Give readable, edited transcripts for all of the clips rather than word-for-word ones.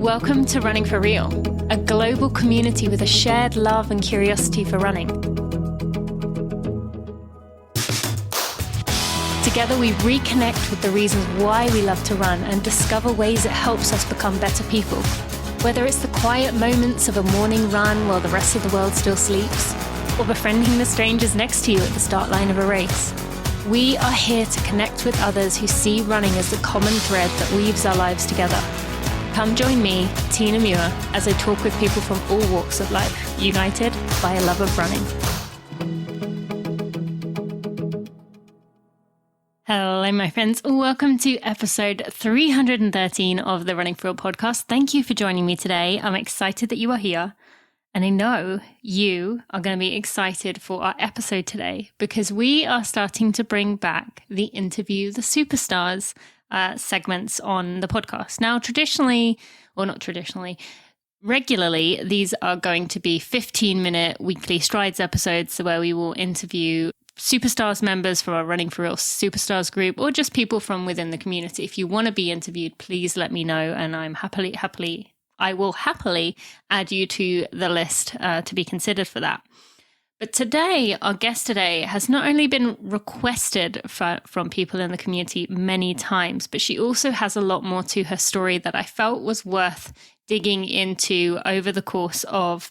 Welcome to Running for Real, a global community with a shared love and curiosity for running. Together we reconnect with the reasons why we love to run and discover ways it helps us become better people. Whether it's the quiet moments of a morning run while the rest of the world still sleeps, or befriending the strangers next to you at the start line of a race, we are here to connect with others who see running as the common thread that weaves our lives together. Come join me, Tina Muir, as I talk with people from all walks of life, united by a love of running. Hello, my friends. Welcome to episode 313 of the Running for Real podcast. Thank you for joining me today. I'm excited that you are here. And I know you are going to be excited for our episode today because we are starting to bring back the Interview the Superstars segments on the podcast. Now, regularly, these are going to be 15-minute weekly Strides episodes where we will interview Superstars members from our Running for Real Superstars group or just people from within the community. If you want to be interviewed, please let me know and I will happily add you to the list to be considered for that. But today, our guest today has not only been requested from people in the community many times, but she also has a lot more to her story that I felt was worth digging into over the course of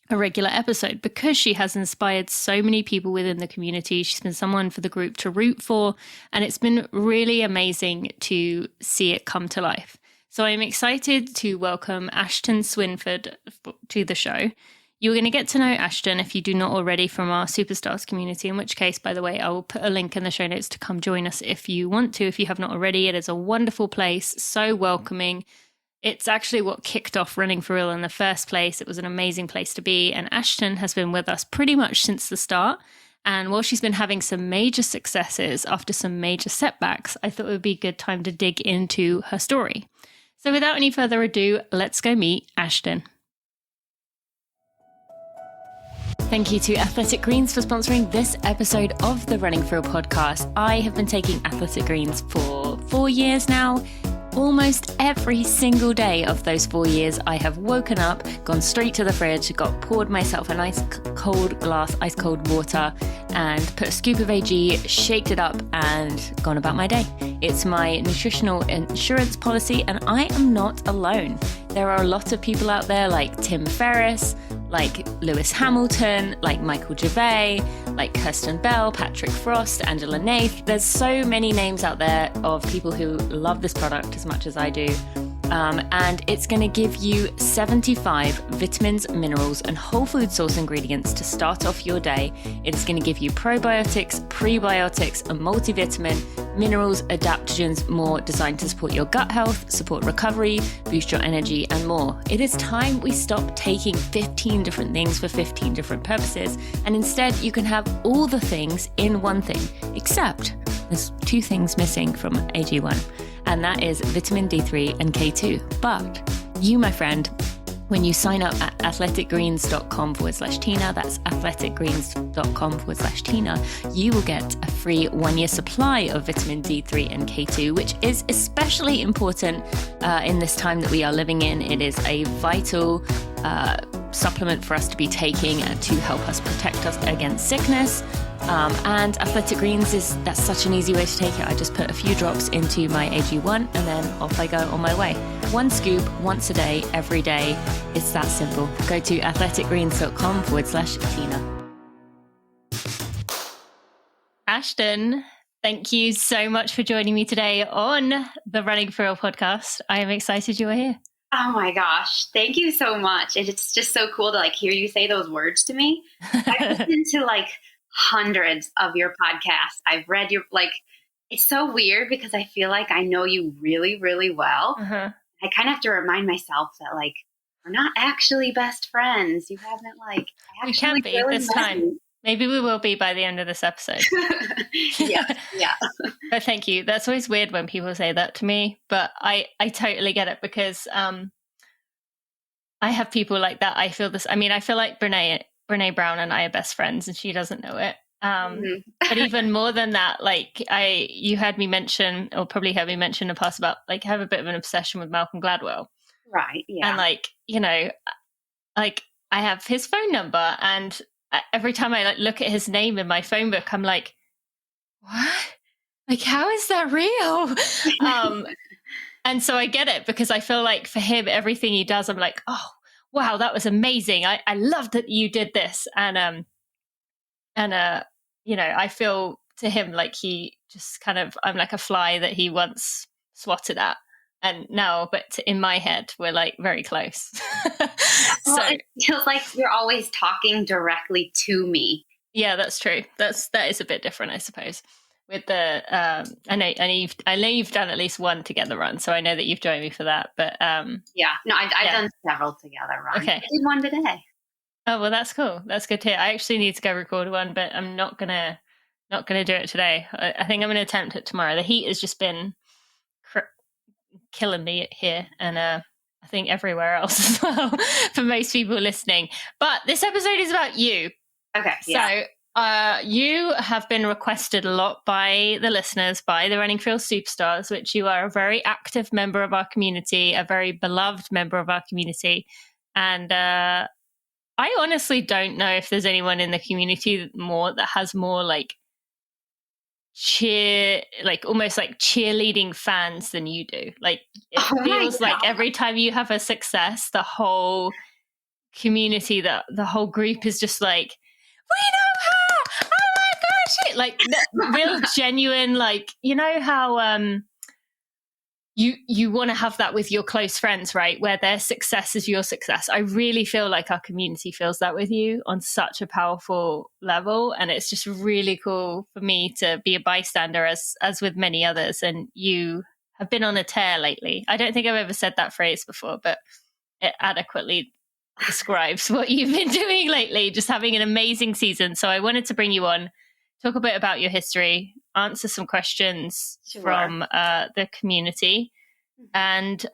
a regular episode because she has inspired so many people within the community. She's been someone for the group to root for, and it's been really amazing to see it come to life. So I'm excited to welcome Ashton Swinford to the show. You're going to get to know Ashton if you do not already from our Superstars community, in which case, by the way, I will put a link in the show notes to come join us if you want to, if you have not already. It is a wonderful place, so welcoming. It's actually what kicked off Running for Real in the first place. It was an amazing place to be, and Ashton has been with us pretty much since the start. And while she's been having some major successes after some major setbacks, I thought it would be a good time to dig into her story. So without any further ado, let's go meet Ashton. Thank you to Athletic Greens for sponsoring this episode of the Running for Real podcast. I have been taking Athletic Greens for 4 years now. Almost every single day of those 4 years, I have woken up, gone straight to the fridge, poured myself a nice cold glass, ice cold water, and put a scoop of AG, shaked it up, and gone about my day. It's my nutritional insurance policy, and I am not alone. There are a lot of people out there like Tim Ferriss, like Lewis Hamilton, like Michael Gervais, like Kirsten Bell, Patrick Frost, Angela Nath. There's so many names out there of people who love this product as much as I do. And it's going to give you 75 vitamins, minerals, and whole food source ingredients to start off your day. It's going to give you probiotics, prebiotics, a multivitamin, minerals, adaptogens, more designed to support your gut health, support recovery, boost your energy, and more. It is time we stop taking 15 different things for 15 different purposes, and instead you can have all the things in one thing, except there's 2 things missing from AG1. And that is vitamin D3 and K2. But you, my friend, when you sign up at athleticgreens.com/Tina, that's athleticgreens.com/Tina, you will get a free 1-year supply of vitamin D3 and K2, which is especially important in this time that we are living in. It is a vital supplement for us to be taking to help us protect us against sickness. And Athletic Greens that's such an easy way to take it. I just put a few drops into my AG1 and then off I go on my way. 1 scoop once a day, every day. It's that simple. Go to athleticgreens.com/Tina. Ashton, thank you so much for joining me today on the Running for Real podcast. I am excited you are here. Oh my gosh. Thank you so much. It's just so cool to hear you say those words to me. I've listened to hundreds of your podcasts. I've read your, it's so weird because I feel like I know you really, really well. Uh-huh. I kind of have to remind myself that we're not actually best friends. You haven't we can be really this time. Maybe we will be by the end of this episode. Yeah. But thank you. That's always weird when people say that to me, but I totally get it because I have people like that. I feel this. I mean, I feel like Brene Brown and I are best friends, and she doesn't know it. But even more than that, you had me mention, or probably heard me mention in the past about I have a bit of an obsession with Malcolm Gladwell. Right. And Yeah. like, like I have his phone number, and every time I like look at his name in my phone book, I'm like, what? Like, how is that real? And so I get it, because I feel like for him, everything he does, I'm like, oh, wow, that was amazing. I love that you did this. And I feel to him like he just kind of, I'm like a fly that he once swatted at. And now, but in my head, we're like very close. Well, So it feels like you're always talking directly to me. yeah, that's true. That is a bit different, I suppose. With the I know you've done at least one together run, so I know that you've joined me for that. But Yeah. No, I've yeah. done several together runs. Okay. I did one today. Oh well, that's cool. That's good to hear. I actually need to go record one, but I'm not gonna do it today. I think I'm gonna attempt it tomorrow. The heat has just been killing me here, and I think everywhere else as well for most people listening. But this episode is about you. Okay. Yeah. So you have been requested a lot by the listeners, by the Running for Real Superstars, which you are a very active member of our community, a very beloved member of our community. And I honestly don't know if there's anyone in the community that has more like almost like cheerleading fans than you do. Like it feels like every time you have a success, the whole community, the whole group is just like, we know her, oh my gosh, like real genuine, like, you know how you want to have that with your close friends, right, where their success is your success. I really feel like our community feels that with you on such a powerful level, and it's just really cool for me to be a bystander, as with many others. And you have been on a tear lately. I don't think I've ever said that phrase before, but it adequately describes what you've been doing lately, just having an amazing season. So I wanted to bring you on, talk a bit about your history, answer some questions from the community, and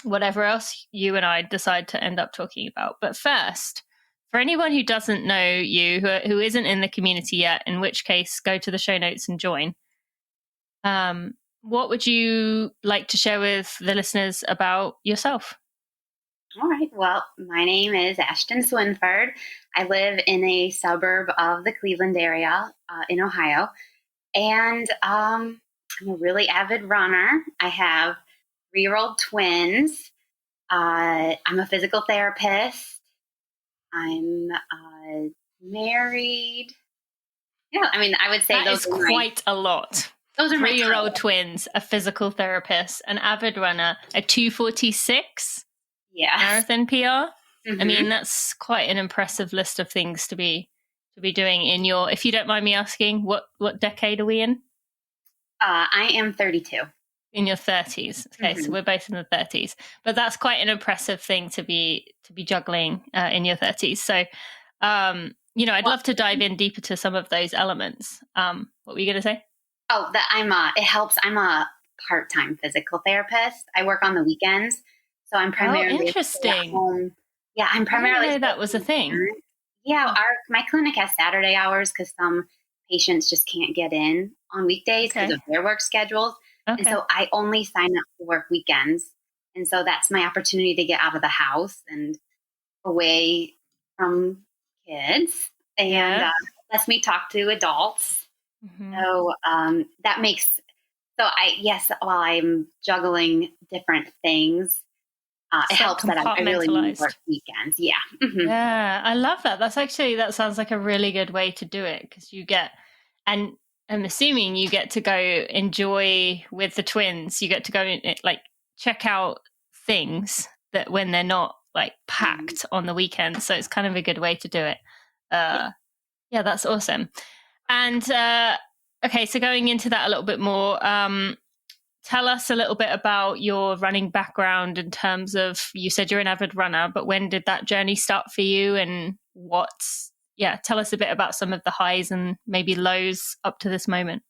whatever else you and I decide to end up talking about. But first, for anyone who doesn't know you, who isn't in the community yet, in which case go to the show notes and join. What would you like to share with the listeners about yourself? All right. Well, my name is Ashton Swinford. I live in a suburb of the Cleveland area in Ohio. And I'm a really avid runner. I have 3-year-old twins. I'm a physical therapist. I'm married. Yeah, I mean, I would say that those is quite a lot. Those are my 3-year-old twins, a physical therapist, an avid runner, a 2:46 marathon PR. Mm-hmm. I mean, that's quite an impressive list of things to be doing in your, if you don't mind me asking, what decade are we in? I am 32. In your 30s. Okay, so we're both in the 30s. But that's quite an impressive thing to be juggling in your 30s. So, I'd love to dive in deeper to some of those elements. What were you going to say? Oh, that it helps. I'm a part-time physical therapist. I work on the weekends. So I'm primarily interesting. At home. Yeah, I'm primarily. I didn't know that was a thing. Yeah, my clinic has Saturday hours because some patients just can't get in on weekdays because of their work schedules. Okay. And so I only sign up to work weekends. And so that's my opportunity to get out of the house and away from kids, and lets me talk to adults. Mm-hmm. So that makes, while I'm juggling different things, it helps that I really work weekends. Yeah. Mm-hmm. Yeah, I love that. That sounds like a really good way to do it, because you get, and I'm assuming you get to go enjoy with the twins. You get to go like check out things that when they're not like packed on the weekend. So it's kind of a good way to do it. Yeah, that's awesome. And okay, so going into that a little bit more, tell us a little bit about your running background in terms of, you said you're an avid runner, but when did that journey start for you, and tell us a bit about some of the highs and maybe lows up to this moment.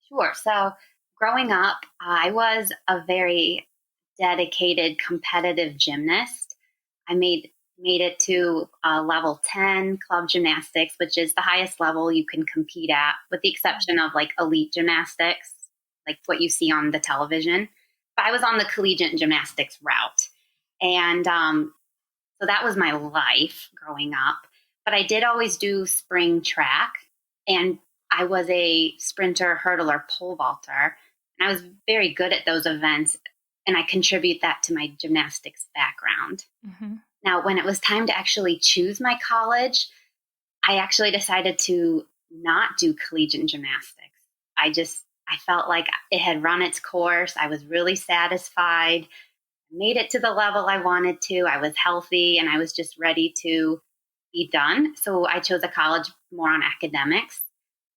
Sure. So growing up, I was a very dedicated competitive gymnast. I made it to level 10 club gymnastics, which is the highest level you can compete at, with the exception of like elite gymnastics, like what you see on the television. But I was on the collegiate gymnastics route. And so that was my life growing up. But I did always do spring track. And I was a sprinter, hurdler, pole vaulter. And I was very good at those events. And I contribute that to my gymnastics background. Mm-hmm. Now, when it was time to actually choose my college, I actually decided to not do collegiate gymnastics. I felt like it had run its course. I was really satisfied, made it to the level I wanted to. I was healthy and I was just ready to be done. So I chose a college more on academics.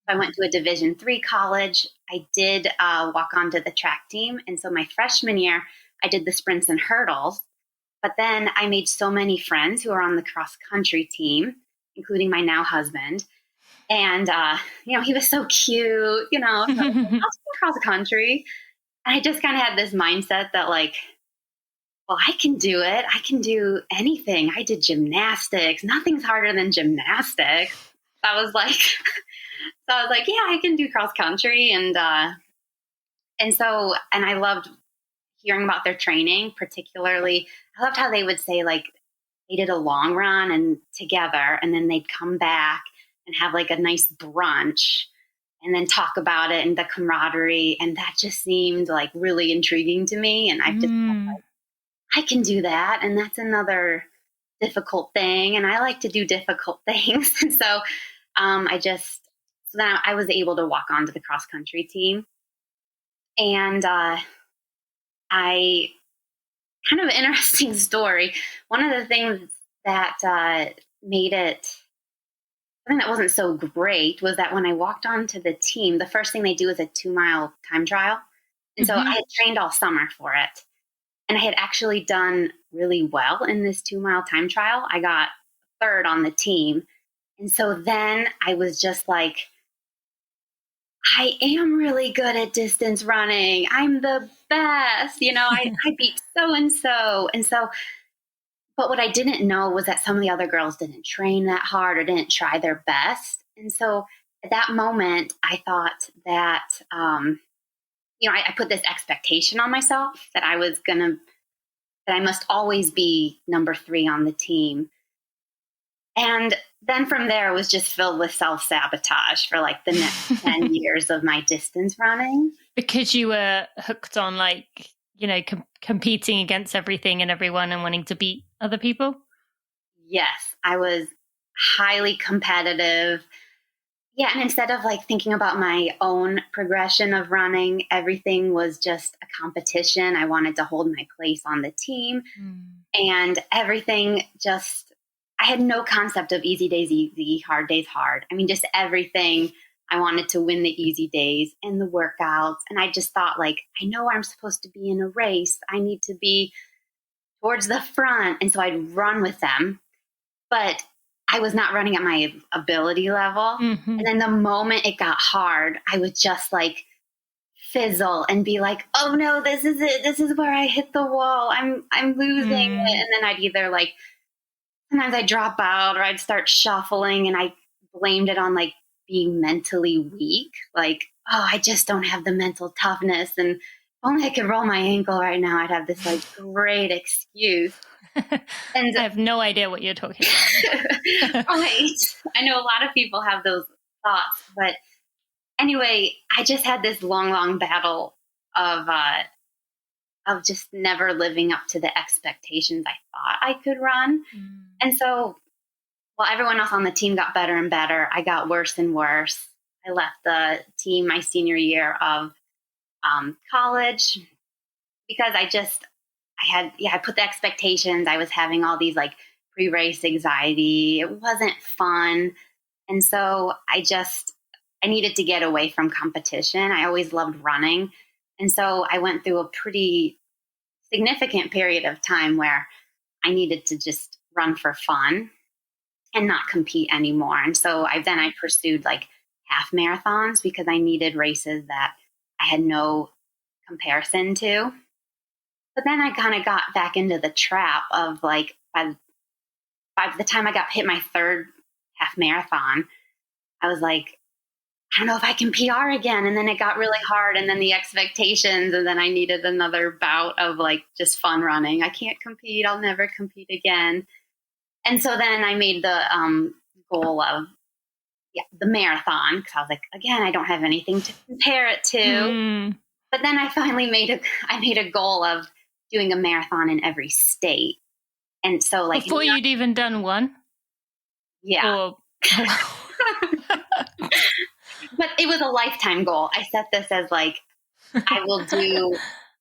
I went to a Division III college. I did walk onto the track team. And so my freshman year, I did the sprints and hurdles. But then I made so many friends who are on the cross country team, including my now husband. And, he was so cute, I'll cross country. And I just kind of had this mindset that like, well, I can do it. I can do anything. I did gymnastics. Nothing's harder than gymnastics. I was like, yeah, I can do cross country. And I loved hearing about their training, particularly. I loved how they would say like they did a long run and together, and then they'd come back and have like a nice brunch and then talk about it and the camaraderie. And that just seemed like really intriguing to me. And I just felt like, I can do that. And that's another difficult thing. And I like to do difficult things. And so then I was able to walk onto the cross country team. And I kind of an interesting story. One of the things that made it something that wasn't so great was that when I walked onto the team, the first thing they do is a 2-mile time trial. And so I had trained all summer for it. And I had actually done really well in this 2-mile time trial. I got third on the team. And so then I was just like, I am really good at distance running. I'm the best. I beat so-and-so. And so, but what I didn't know was that some of the other girls didn't train that hard or didn't try their best. And so at that moment, I thought that, I put this expectation on myself that I must always be number 3 on the team. And then from there, it was just filled with self-sabotage for like the next 10 years of my distance running. Because you were hooked on competing against everything and everyone and wanting to beat other people? Yes, I was highly competitive. Yeah, and instead of like thinking about my own progression of running, everything was just a competition. I wanted to hold my place on the team. And everything I had no concept of easy days easy, hard days hard. I mean, just everything. I wanted to win the easy days and the workouts. And I just thought like, I know where I'm supposed to be in a race. I need to be towards the front. And so I'd run with them, but I was not running at my ability level. And then the moment it got hard, I would just like fizzle and be like, oh no, this is it. This is where I hit the wall. I'm losing it. And then I'd either like, sometimes I'd drop out or I'd start shuffling, and I blamed it on like being mentally weak. Like, oh, I just don't have the mental toughness. And if only I could roll my ankle right now, I'd have this like great excuse. And I have no idea what you're talking about. Right. I know a lot of people have those thoughts, but anyway, I just had this long battle of just never living up to the expectations I thought I could run. And so while everyone else on the team got better and better, I got worse and worse. I left the team my senior year of college because I put the expectations. I was having all these like pre-race anxiety. It wasn't fun. And so I needed to get away from competition. I always loved running. And so I went through a pretty significant period of time where I needed to just run for fun and not compete anymore. And so I pursued like half marathons because I needed races that I had no comparison to. But then I kind of got back into the trap of like, by the time I hit my third half marathon, I was like, I don't know if I can PR again. And then it got really hard, and then the expectations, and then I needed another bout of like just fun running. I can't compete. I'll never compete again. And so then I made the goal of the marathon, because I was like, again, I don't have anything to compare it to. Mm. But then I finally made a goal of doing a marathon in every state. And so like before you'd even done one? Yeah. Or... But it was a lifetime goal. I set this as like, I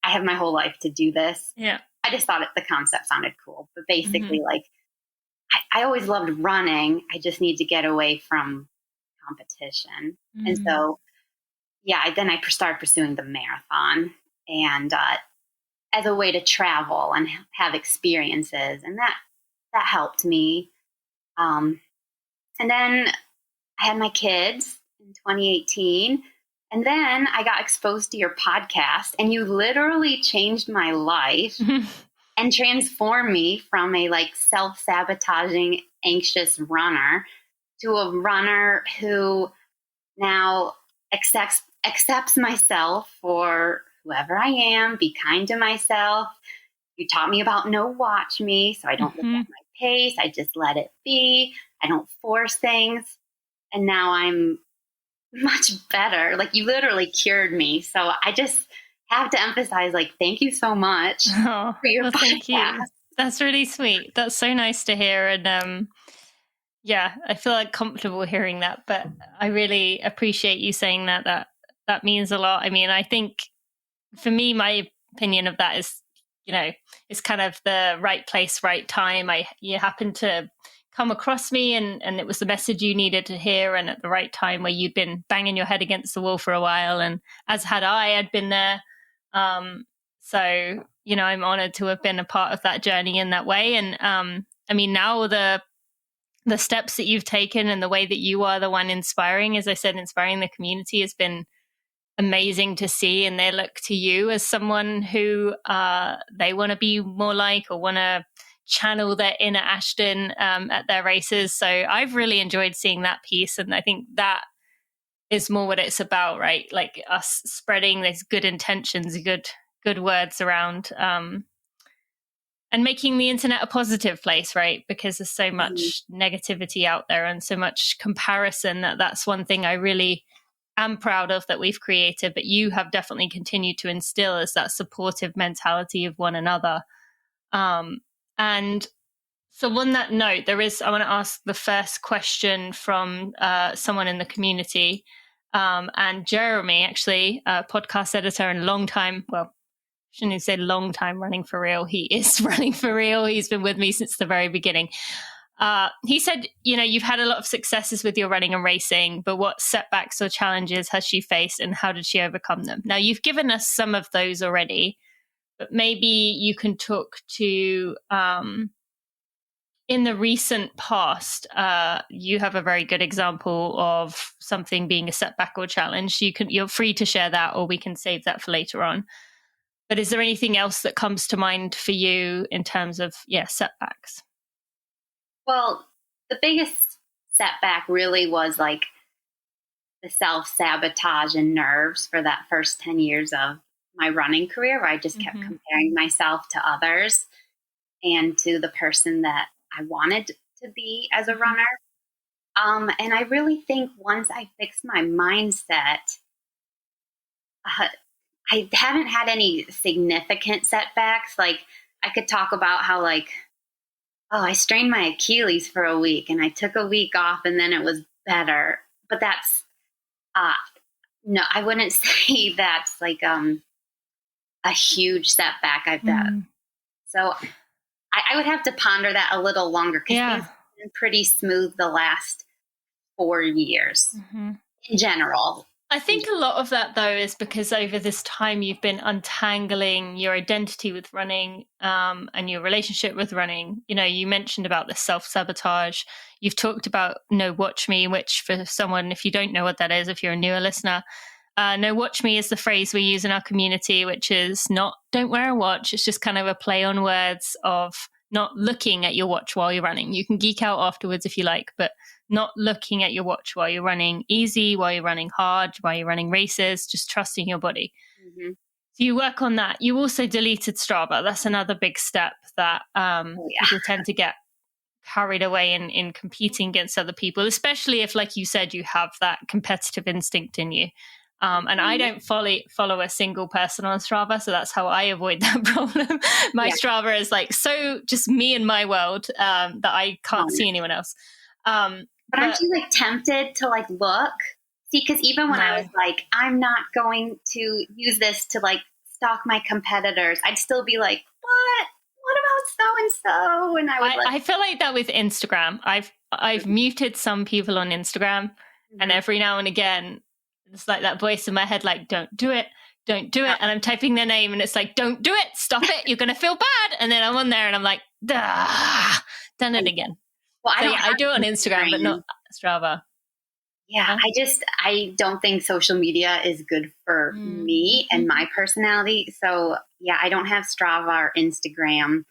have my whole life to do this. Yeah. I just thought the concept sounded cool. But basically, like, I always loved running. I just need to get away from competition. And so, then I started pursuing the marathon, and as a way to travel and have experiences. And that helped me. And then I had my kids in 2018. And then I got exposed to your podcast, and you literally changed my life and transformed me from a like self-sabotaging, anxious runner to a runner who now accepts myself for whoever I am, be kind to myself. You taught me about no watch me, so I don't look at my pace. I just let it be. I don't force things. And now I'm much better. Like, you literally cured me. So I just have to emphasize, like, thank you so much for your podcast. Thank you. That's really sweet. That's so nice to hear. And I feel like comfortable hearing that, but I really appreciate you saying that. That means a lot. I mean, I think for me, my opinion of that is, it's kind of the right place, right time. You happened to come across me, and it was the message you needed to hear, and at the right time, where you'd been banging your head against the wall for a while, and as had I'd been there. So, I'm honored to have been a part of that journey in that way. And I mean, now the steps that you've taken and the way that you are the one inspiring, as I said, inspiring the community has been amazing to see. And they look to you as someone who they want to be more like, or want to channel their inner Ashton at their races. So I've really enjoyed seeing that piece. And I think that is more what it's about, right? Like us spreading these good intentions, good words around, and making the internet a positive place, right? Because there's so much negativity out there and so much comparison. That's one thing I really am proud of that we've created, but you have definitely continued to instill is that supportive mentality of one another. And so on that note, I want to ask the first question from someone in the community. And Jeremy, actually, a podcast editor and shouldn't say long time running for real. He is running for real. He's been with me since the very beginning. He said, you've had a lot of successes with your running and racing, but what setbacks or challenges has she faced, and how did she overcome them? Now, you've given us some of those already, but maybe you can talk to, in the recent past, you have a very good example of something being a setback or challenge. You're free to share that, or we can save that for later on. But is there anything else that comes to mind for you in terms of, setbacks? Well, the biggest setback really was like the self-sabotage and nerves for that first 10 years of my running career, where I just kept comparing myself to others and to the person that I wanted to be as a runner. And I really think once I fixed my mindset, I haven't had any significant setbacks. Like, I could talk about how, like, I strained my Achilles for a week and I took a week off and then it was better. But that's, no, I wouldn't say that's like a huge setback I've done. So I would have to ponder that a little longer, because things have been pretty smooth the last 4 years in general. I think a lot of that, though, is because over this time you've been untangling your identity with running and your relationship with running. You mentioned about the self-sabotage. You've talked about no watch me, which for someone, if you don't know what that is, if you're a newer listener, no watch me is the phrase we use in our community, which is not don't wear a watch. It's just kind of a play on words of not looking at your watch while you're running. You can geek out afterwards if you like, but not looking at your watch while you're running easy, while you're running hard, while you're running races, just trusting your body. Mm-hmm. So you work on that. You also deleted Strava. That's another big step that people tend to get carried away in competing against other people, especially if, like you said, you have that competitive instinct in you. And I don't follow a single person on Strava, so that's how I avoid that problem. My Strava is like so just me and my world that I can't see anyone else. But aren't you like tempted to like look? See, because even when I was like, I'm not going to use this to like stalk my competitors, I'd still be like, what? What about so and so? And I feel like that with Instagram. I've muted some people on Instagram, and every now and again, it's like that voice in my head, like, don't do it. And I'm typing their name, and it's like, don't do it. Stop it. You're going to feel bad. And then I'm on there, and I'm like, done it again. Well, I do it on Instagram, but not Strava. Yeah, I don't think social media is good for me and my personality. So yeah, I don't have Strava or Instagram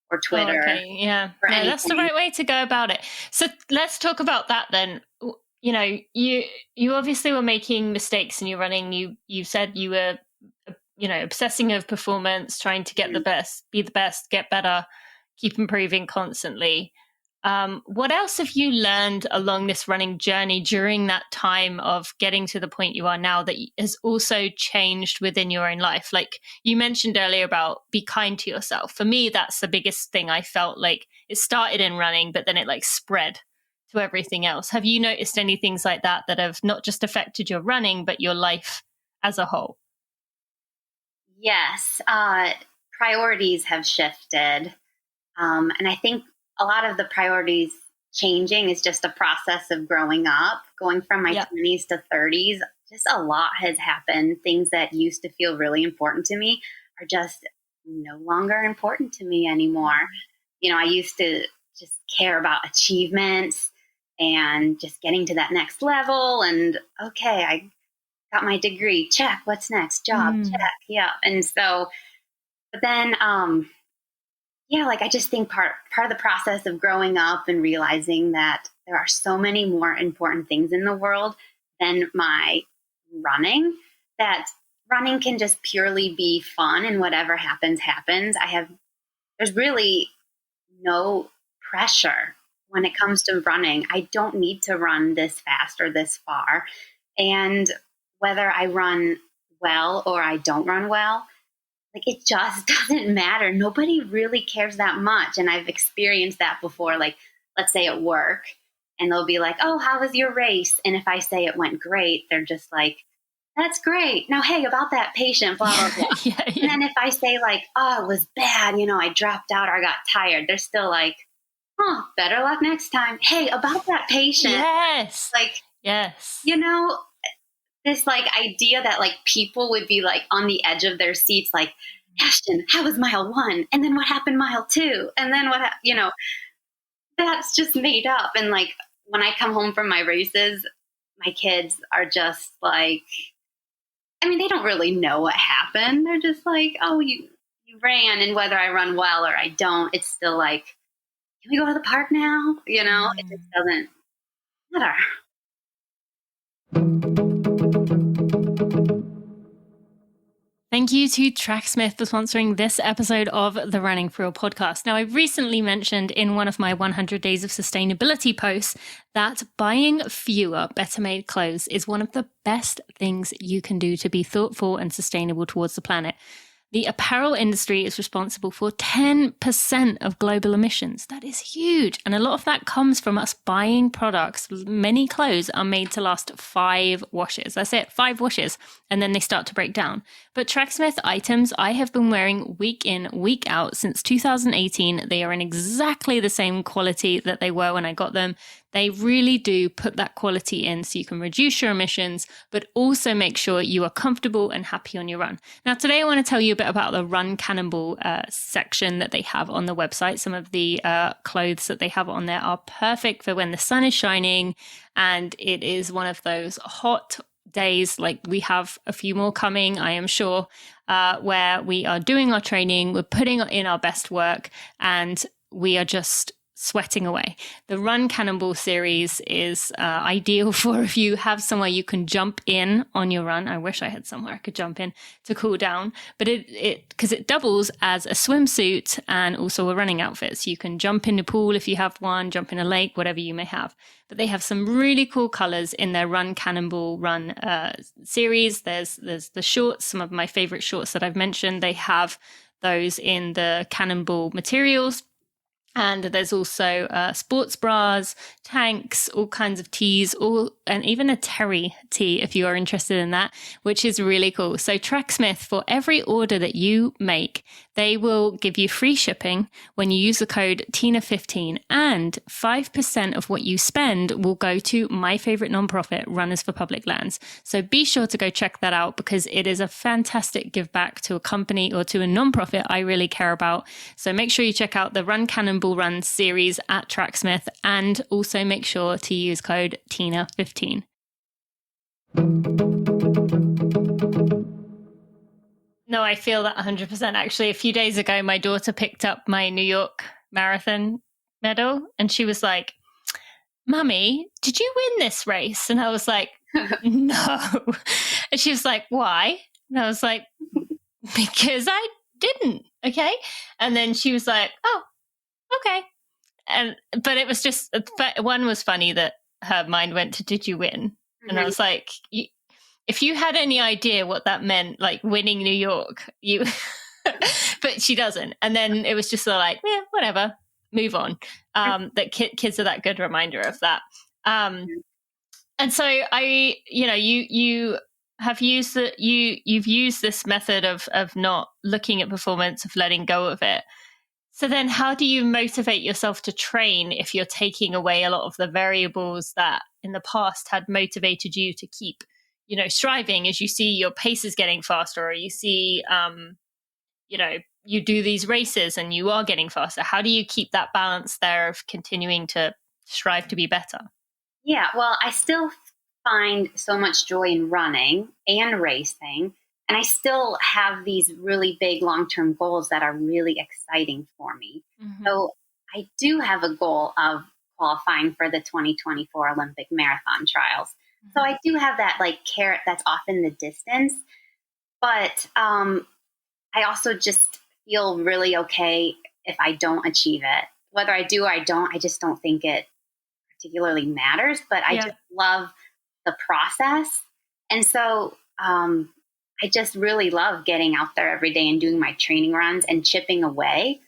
or Twitter. Oh, okay. Yeah, that's the right way to go about it. So let's talk about that then. You know, you obviously were making mistakes in your running. You said you were, obsessing over performance, trying to get the best, be the best, get better, keep improving constantly. What else have you learned along this running journey during that time of getting to the point you are now that has also changed within your own life? Like you mentioned earlier about be kind to yourself. For me, that's the biggest thing. I felt like it started in running, but then it like spread to everything else. Have you noticed any things like that have not just affected your running, but your life as a whole? Yes. Priorities have shifted. And I think a lot of the priorities changing is just a process of growing up, going from my 20s to 30s. Just a lot has happened. Things that used to feel really important to me are just no longer important to me anymore. You know, I used to just care about achievements and just getting to that next level. And okay, I got my degree. Check. What's next? Job. Check. Yeah. And so, but then, like I just think part of the process of growing up and realizing that there are so many more important things in the world than my running, that running can just purely be fun and whatever happens. There's really no pressure when it comes to running. I don't need to run this fast or this far. And whether I run well or I don't run well, like it just doesn't matter. Nobody really cares that much. And I've experienced that before, like let's say at work, and they'll be like, oh, how was your race? And if I say it went great, they're just like, that's great. Now, hey, about that patient, blah, blah, blah. And then if I say like, oh, it was bad, I dropped out or I got tired, they're still like, oh, better luck next time. Hey, about that patient. Yes. Like, yes. This like idea that like people would be like on the edge of their seats, like, Ashton, how was mile 1? And then what happened mile 2? And then that's just made up. And like, when I come home from my races, my kids are just like, I mean, they don't really know what happened. They're just like, oh, you ran. And whether I run well or I don't, it's still like, can we go to the park now? It just doesn't matter. Thank you to Tracksmith for sponsoring this episode of the Running for Real podcast. Now, I recently mentioned in one of my 100 Days of Sustainability posts that buying fewer, better made clothes is one of the best things you can do to be thoughtful and sustainable towards the planet. The apparel industry is responsible for 10% of global emissions. That is huge. And a lot of that comes from us buying products. Many clothes are made to last 5 washes. That's it, 5 washes. And then they start to break down. But Tracksmith items I have been wearing week in, week out since 2018. They are in exactly the same quality that they were when I got them. They really do put that quality in so you can reduce your emissions, but also make sure you are comfortable and happy on your run. Now, today I want to tell you a bit about the Run Cannonball section that they have on the website. Some of the clothes that they have on there are perfect for when the sun is shining, and it is one of those hot days, like we have a few more coming, I am sure, where we are doing our training, we're putting in our best work, and we are just sweating away. The Run Cannonball series is ideal for if you have somewhere you can jump in on your run. I wish I had somewhere I could jump in to cool down, but because it doubles as a swimsuit and also a running outfit. So you can jump in the pool if you have one, jump in a lake, whatever you may have. But they have some really cool colors in their Run Cannonball Run series. There's the shorts, some of my favorite shorts that I've mentioned. They have those in the Cannonball materials. And there's also sports bras, tanks, all kinds of tees, and even a Terry tee if you are interested in that, which is really cool. So Tracksmith, for every order that you make, they will give you free shipping when you use the code TINA15, and 5% of what you spend will go to my favorite nonprofit, Runners for Public Lands. So be sure to go check that out because it is a fantastic give back to a company or to a nonprofit I really care about. So make sure you check out the Run Cannonball Run series at Tracksmith, and also make sure to use code TINA15. No, I feel that 100%. Actually, a few days ago, my daughter picked up my New York Marathon medal and she was like, Mummy, did you win this race? And I was like, no. And she was like, why? And I was like, because I didn't. Okay. And then she was like, oh, okay. But it was just, one was funny that her mind went to, did you win? And I was like, if you had any idea what that meant, like winning New York, you, but she doesn't. And then it was just sort of like, yeah, whatever, move on. That kids are that good reminder of that. And so you have used you've used this method of not looking at performance, of letting go of it. So then how do you motivate yourself to train if you're taking away a lot of the variables that in the past had motivated you to keep, striving as you see your pace is getting faster, or you see, you do these races and you are getting faster? How do you keep that balance there of continuing to strive to be better? Yeah, well, I still find so much joy in running and racing. And I still have these really big long-term goals that are really exciting for me. Mm-hmm. So I do have a goal of qualifying for the 2024 Olympic marathon trials. Mm-hmm. So I do have that carrot that's off in the distance. But I also just feel really okay if I don't achieve it. Whether I do or I don't, I just don't think it particularly matters. But I just love the process. And so I just really love getting out there every day and doing my training runs and chipping away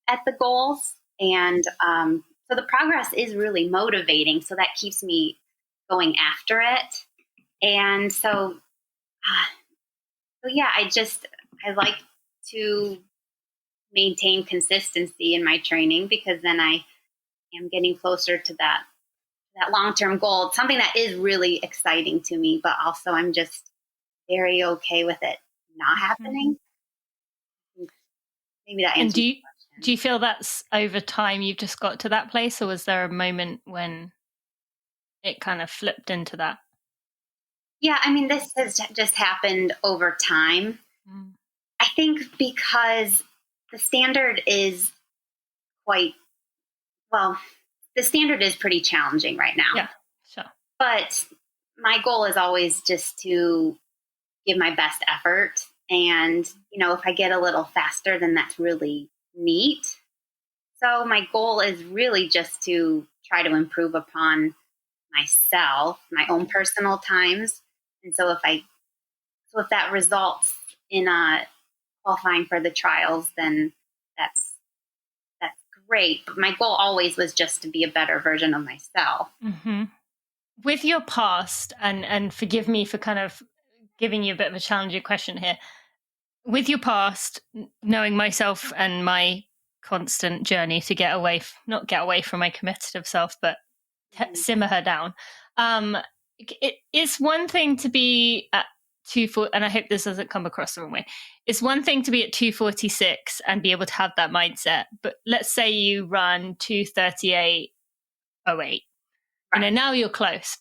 at the goals. And so the progress is really motivating. So that keeps me going after it. And so yeah, I like to maintain consistency in my training, because then I am getting closer to that long-term goal, something that is really exciting to me, but also I'm just very okay with it not happening. Maybe that answers the question. Do you feel that's over time you've just got to that place, or was there a moment when it kind of flipped into that? Yeah, I mean, this has just happened over time. I think because the standard is the standard is pretty challenging right now. Yeah, sure. But my goal is always just to give my best effort. And, if I get a little faster, then that's really neat. So my goal is really just to try to improve upon myself, my own personal times. And so if that results in qualifying for the trials, then that's great. But my goal always was just to be a better version of myself. Mm-hmm. With your past, and forgive me for kind of giving you a bit of a challenging question here. With your past, knowing myself and my constant journey to not get away from my competitive self, but simmer her down. It's one thing to be at 240, and I hope this doesn't come across the wrong way. It's one thing to be at 246 and be able to have that mindset. But let's say you run 238.08. Right. Now you're close.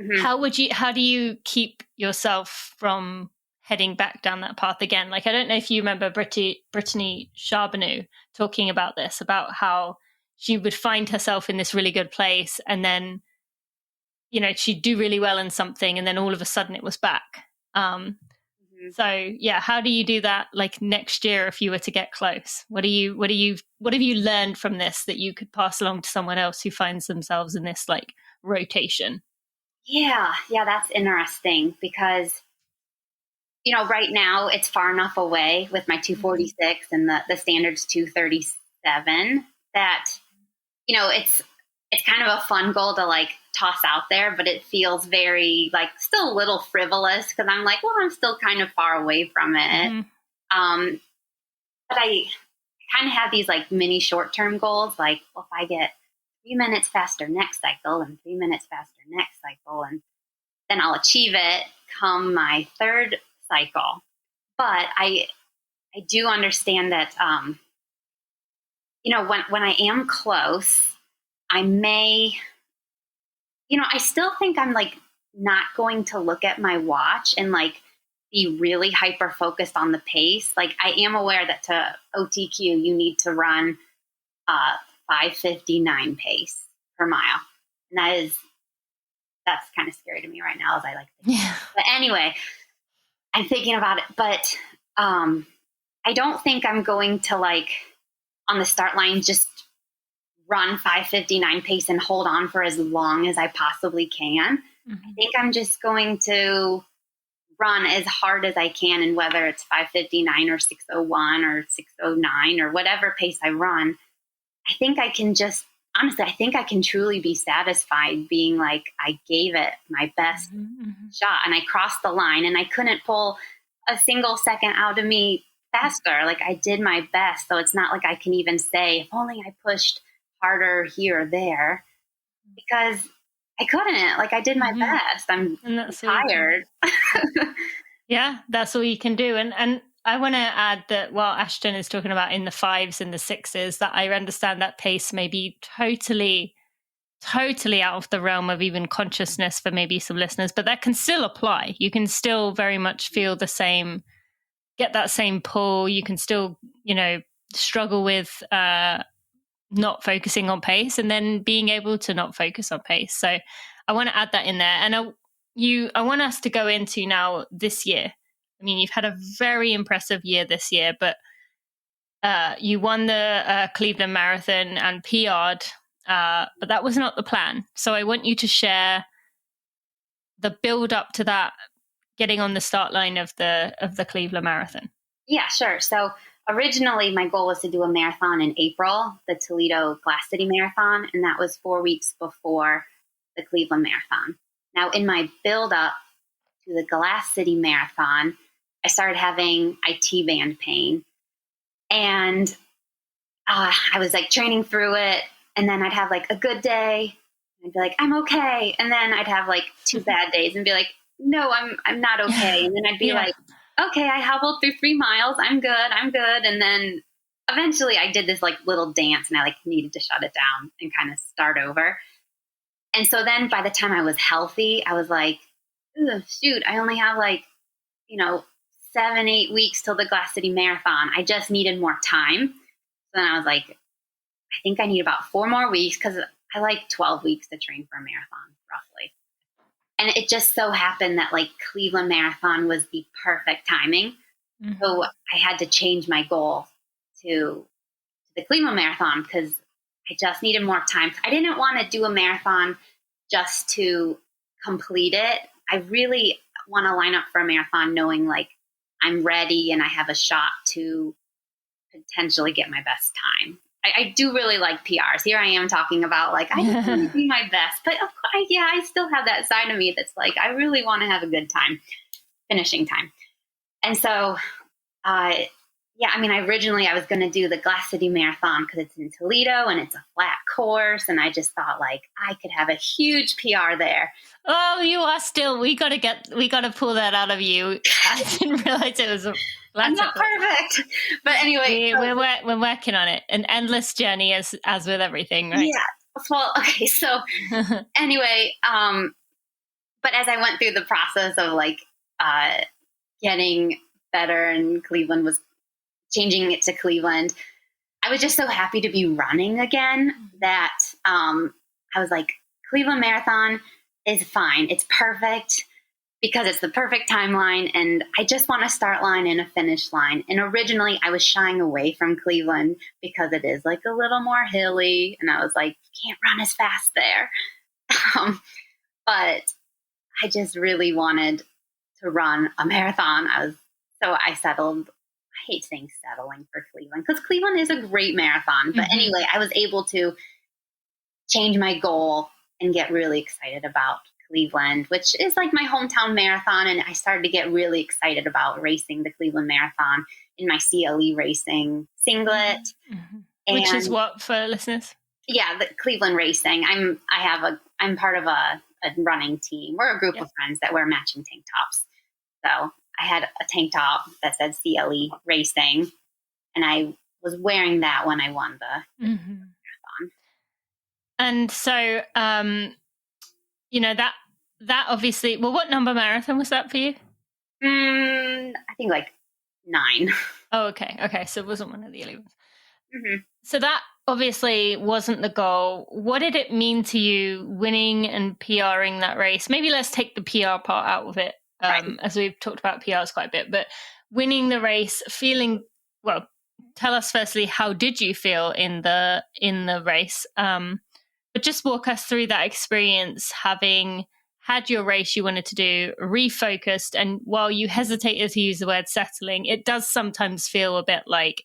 Mm-hmm. How do you keep yourself from heading back down that path again? I don't know if you remember Brittany Charbonneau talking about this, about how she would find herself in this really good place, and then, you know, she'd do really well in something, and then all of a sudden it was back. So yeah, how do you do that like next year if you were to get close? What have you learned from this that you could pass along to someone else who finds themselves in this like rotation? Yeah, that's interesting because, you know, right now it's far enough away with my 246 and the standard's 237 that, you know, it's kind of a fun goal to like toss out there, but it feels very like still a little frivolous because I'm like, well, I'm still kind of far away from it. But I kind of have these like mini short-term goals, like, well, if I get 3 minutes faster next cycle and 3 minutes faster next cycle, and then I'll achieve it come my third cycle. But I do understand that, you know, when I am close, I may, you know, I still think I'm like not going to look at my watch and like be really hyper focused on the pace. Like I am aware that to OTQ, you need to run 5:59 pace per mile. And that's kind of scary to me right now as I like to think. Yeah. But anyway, I'm thinking about it, but I don't think I'm going to like on the start line just run 5:59 pace and hold on for as long as I possibly can. I think I'm just going to run as hard as I can, and whether it's 5:59 or 6:01 or 6:09 or whatever pace I run, I think I can just honestly, I think I can truly be satisfied being like I gave it my best shot and I crossed the line and I couldn't pull a single second out of me faster. Like I did my best. So it's not like I can even say, if only I pushed harder here or there, because I couldn't. Like I did my best. I'm tired. Yeah, that's all you can do. And I want to add that while Ashton is talking about in the 5s and the 6s, that I understand that pace may be totally out of the realm of even consciousness for maybe some listeners, but that can still apply. You can still very much feel the same, get that same pull. You can still, you know, struggle with not focusing on pace and then being able to not focus on pace. So I want to add that in there. And I want us to go into now this year. I mean, you've had a very impressive year this year, but you won the Cleveland Marathon and PR'd, but that was not the plan. So I want you to share the build up to that, getting on the start line of the Cleveland Marathon. Yeah, sure. So originally my goal was to do a marathon in April, the Toledo Glass City Marathon, and that was 4 weeks before the Cleveland Marathon. Now in my build up to the Glass City Marathon, I started having IT band pain, and I was like training through it, and then I'd have like a good day, I'd be like, I'm okay, and then I'd have like 2 bad days and be like, no, I'm not okay, and then I'd be like, okay, I hobbled through 3 miles, I'm good, and then eventually I did this like little dance, and I like needed to shut it down and kind of start over. And so then by the time I was healthy, I was like, shoot, I only have like, 7-8 weeks till the Glass City Marathon. I just needed more time. So then I was like, I think I need about 4 more weeks, because I like 12 weeks to train for a marathon, roughly. And it just so happened that like Cleveland Marathon was the perfect timing. So I had to change my goal to the Cleveland Marathon because I just needed more time. I didn't want to do a marathon just to complete it. I really want to line up for a marathon knowing like I'm ready and I have a shot to potentially get my best time. I do really like PRs. Here I am talking about like, I just want to do my best. But of course, I still have that side of me that's like, I really want to have a good time, finishing time. And so, originally I was going to do the Glass City Marathon because it's in Toledo and it's a flat course. And I just thought like, I could have a huge PR there. Oh, you are still, we got to pull that out of you. I didn't realize it was I'm not perfect. But anyway. We're working on it. An endless journey as with everything, right? Yeah. Well, okay. So anyway, but as I went through the process of like getting better, and Cleveland was changing it to Cleveland, I was just so happy to be running again that I was like, Cleveland Marathon is fine. It's perfect because it's the perfect timeline. And I just want a start line and a finish line. And originally I was shying away from Cleveland because it is like a little more hilly. And I was like, you can't run as fast there. But I just really wanted to run a marathon. So I settled. I hate saying settling for Cleveland because Cleveland is a great marathon. But anyway, I was able to change my goal and get really excited about Cleveland, which is like my hometown marathon. And I started to get really excited about racing the Cleveland Marathon in my CLE racing singlet. Which is what for listeners? Yeah, the Cleveland Racing. I'm part of a running team. We're a group of friends that wear matching tank tops. So I had a tank top that said CLE Racing, and I was wearing that when I won the marathon. And so, that obviously, well, what number marathon was that for you? I think like 9. Oh, okay. Okay. So it wasn't one of the 11s. So that obviously wasn't the goal. What did it mean to you winning and PRing that race? Maybe let's take the PR part out of it, as we've talked about PRs quite a bit, but winning the race, well, tell us firstly, how did you feel in the race? But just walk us through that experience, having had your race you wanted to do, refocused, and while you hesitated to use the word settling, it does sometimes feel a bit like,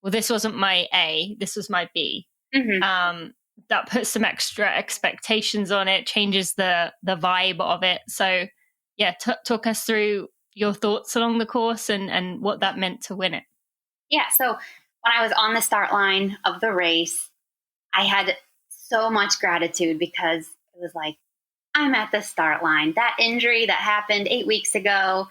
well, this wasn't my A, this was my B. That puts some extra expectations on it, changes the vibe of it. So, yeah, talk us through your thoughts along the course and what that meant to win it. Yeah, so when I was on the start line of the race, I had so much gratitude because it was like, I'm at the start line. That injury that happened 8 weeks ago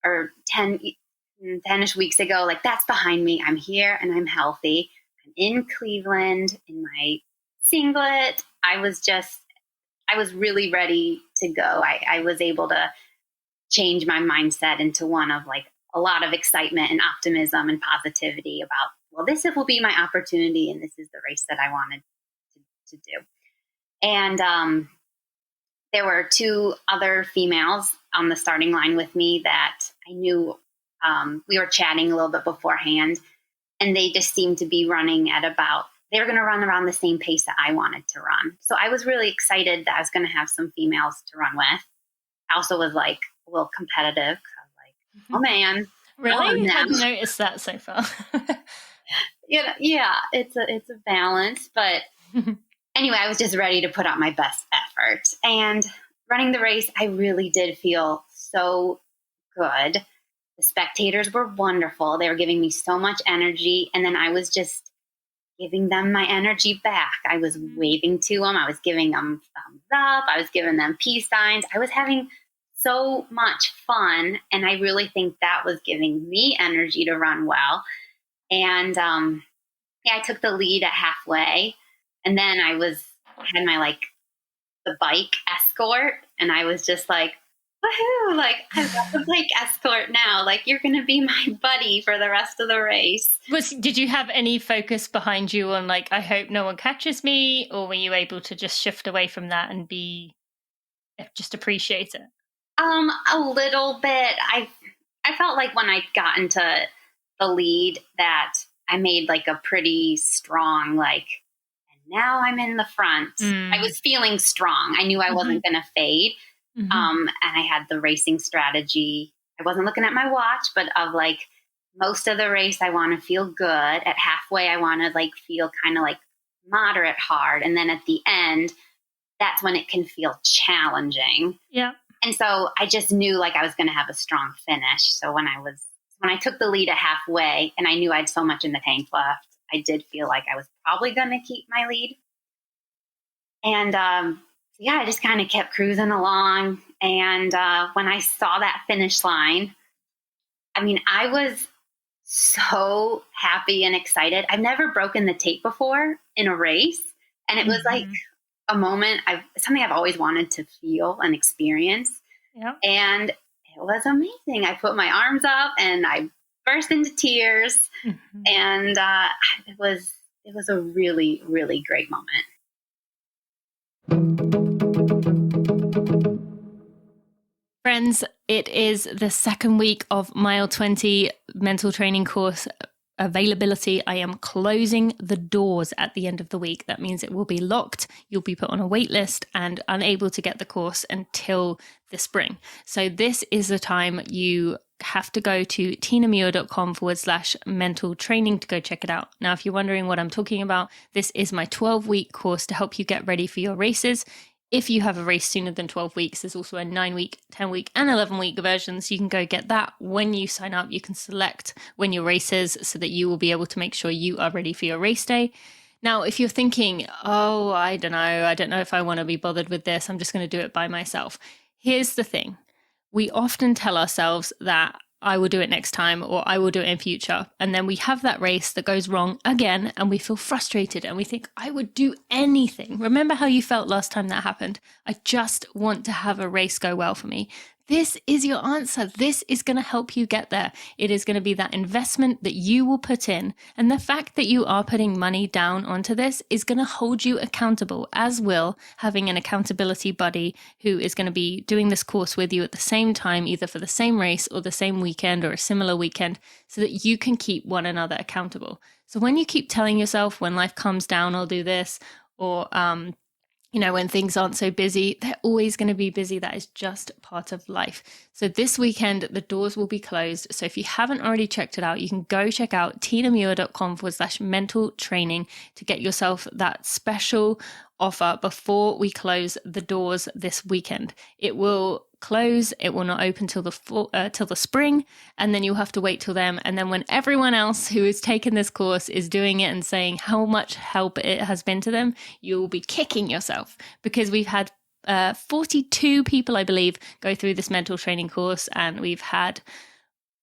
or 10-ish weeks ago, like that's behind me. I'm here and I'm healthy. I'm in Cleveland in my singlet. I was really ready to go. I was able to change my mindset into one of like a lot of excitement and optimism and positivity about, well, this will be my opportunity and this is the race that I wanted to do. And there were 2 other females on the starting line with me that I knew. We were chatting a little bit beforehand, and they just seemed to be running at they were going to run around the same pace that I wanted to run. So I was really excited that I was going to have some females to run with. I also was like a little competitive. I was like, oh man. Really? I hadn't noticed that so far. Yeah, it's a balance, but anyway, I was just ready to put out my best effort. And running the race, I really did feel so good. The spectators were wonderful. They were giving me so much energy. And then I was just giving them my energy back. I was waving to them. I was giving them thumbs up. I was giving them peace signs. I was having so much fun. And I really think that was giving me energy to run well. And I took the lead at halfway. And then I had my the bike escort. And I was just like, woohoo, like I've got the bike escort now. Like you're going to be my buddy for the rest of the race. Did you have any focus behind you on like, I hope no one catches me? Or were you able to just shift away from that and just appreciate it? A little bit. I felt like when I got into the lead that I made like a pretty strong, and now I'm in the front. I was feeling strong. I knew I wasn't going to fade. And I had the racing strategy. I wasn't looking at my watch, but of like most of the race, I want to feel good. At halfway, I want to like feel kind of like moderate hard. And then at the end, that's when it can feel challenging. Yeah. And so I just knew like I was going to have a strong finish. So when I took the lead at halfway and I knew I had so much in the tank left, I did feel like I was probably going to keep my lead. And, I just kind of kept cruising along. And when I saw that finish line, I mean, I was so happy and excited. I've never broken the tape before in a race. And it was like a moment, something I've always wanted to feel and experience. Yeah. And it was amazing. I put my arms up and I burst into tears. Mhm. And it was a really, really great moment. Friends, it is the second week of Mile 20 mental training course availability. I am closing the doors at the end of the week. That means it will be locked. You'll be put on a wait list and unable to get the course until the spring. So this is the time you have to go to tinamuir.com/mental training to go check it out. Now, if you're wondering what I'm talking about, this is my 12-week course to help you get ready for your races. If you have a race sooner than 12 weeks, there's also a 9-week, 10-week, and 11-week version. So you can go get that when you sign up. You can select when your race is so that you will be able to make sure you are ready for your race day. Now, if you're thinking, oh, I don't know if I want to be bothered with this, I'm just going to do it by myself. Here's the thing. We often tell ourselves that I will do it next time or I will do it in future. And then we have that race that goes wrong again and we feel frustrated and we think, I would do anything. Remember how you felt last time that happened? I just want to have a race go well for me. This is your answer. This is going to help you get there. It is going to be that investment that you will put in. And the fact that you are putting money down onto this is going to hold you accountable, as will having an accountability buddy who is going to be doing this course with you at the same time, either for the same race or the same weekend or a similar weekend, so that you can keep one another accountable. So when you keep telling yourself, when life comes down, I'll do this, or when things aren't so busy, they're always going to be busy. That is just part of life. So this weekend, the doors will be closed. So if you haven't already checked it out, you can go check out tinamuir.com/mental training to get yourself that special offer before we close the doors this weekend. It will close. It will not open till the spring, and then you'll have to wait till then. And then when everyone else who has taken this course is doing it and saying how much help it has been to them, you'll be kicking yourself, because we've had 42 people, I believe, go through this mental training course, and we've had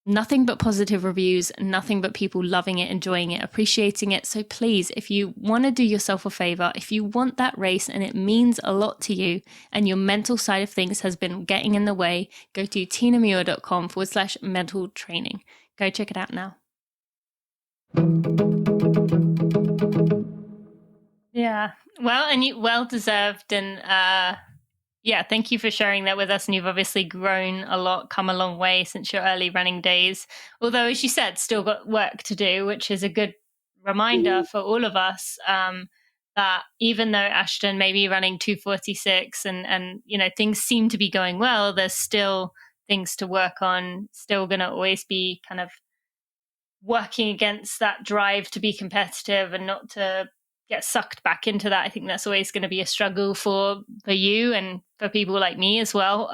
nothing but positive reviews, nothing but people loving it, enjoying it, appreciating it. So please, if you want to do yourself a favor, if you want that race and it means a lot to you and your mental side of things has been getting in the way, go to tinamuir.com/mental training. Go check it out now. Yeah. Well, and you well deserved. And yeah, thank you for sharing that with us. And you've obviously grown a lot, come a long way since your early running days. Although, as you said, still got work to do, which is a good reminder for all of us that even though Ashton may be running 2:46 and things seem to be going well, there's still things to work on, still going to always be kind of working against that drive to be competitive and not to get sucked back into that. I think that's always going to be a struggle for you and for people like me as well.